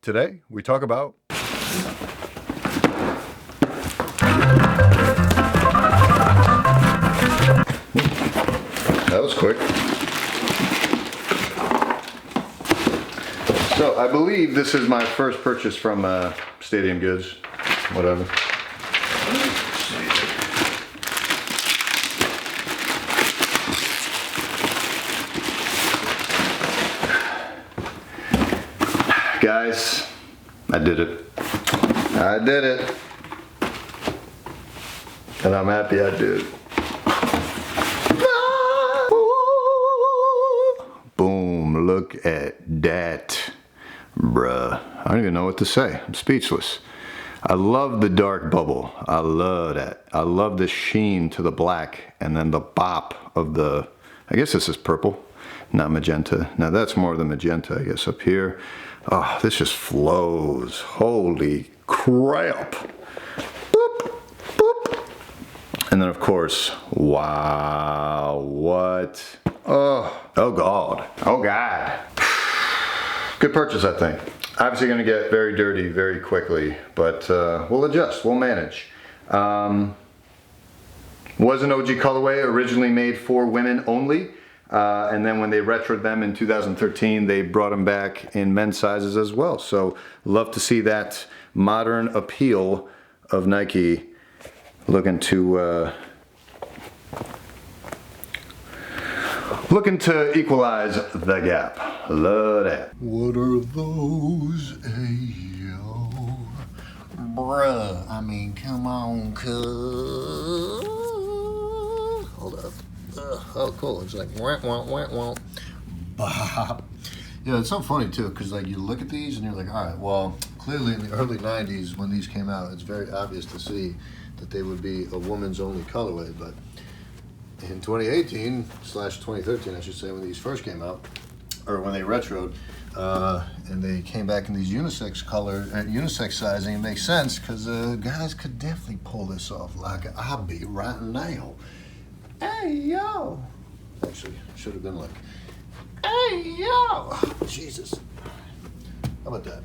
Today, we talk about that was quick. So I believe this is my first purchase from Stadium Goods, whatever. Guys, I did it. I did it. And I'm happy I did. Boom, look at that. Bruh, I don't even know what to say. I'm speechless. I love the dark bubble. I love that. I love the sheen to the black and then the bop of the, I guess this is purple, not magenta. Now that's more of the magenta, I guess, up here. Oh, this just flows. Holy crap. Boop, boop. And then of course, wow, what? Oh God. Oh God. Good purchase, I think. Obviously gonna get very dirty very quickly, but we'll adjust, we'll manage. Was an OG colorway, originally made for women only. And then when they retroed them in 2013, they brought them back in men's sizes as well. So love to see that modern appeal of Nike looking to equalize the gap. Love that. What are those? Ayo. Bruh, I mean, come on, cuz. Hold up. Oh, cool. It's like, wah, wah, wah, wah. Bop. Yeah, it's so funny, too, because, like, you look at these and you're like, all right, well, clearly in the early 90s when these came out, it's very obvious to see that they would be a woman's only colorway, but in 2018/2013, I should say, when these first came out, or when they retroed, and they came back in these unisex color, unisex sizing, it makes sense, because guys could definitely pull this off like I'll be right now. Hey, yo. Actually, should have been like, hey, yo. Jesus. How about that?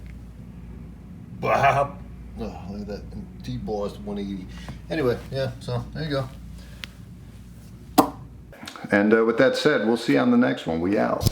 Bop. Oh, look at that. T-bossed 180. Anyway, yeah, so there you go. And with that said, we'll see you on the next one. We out.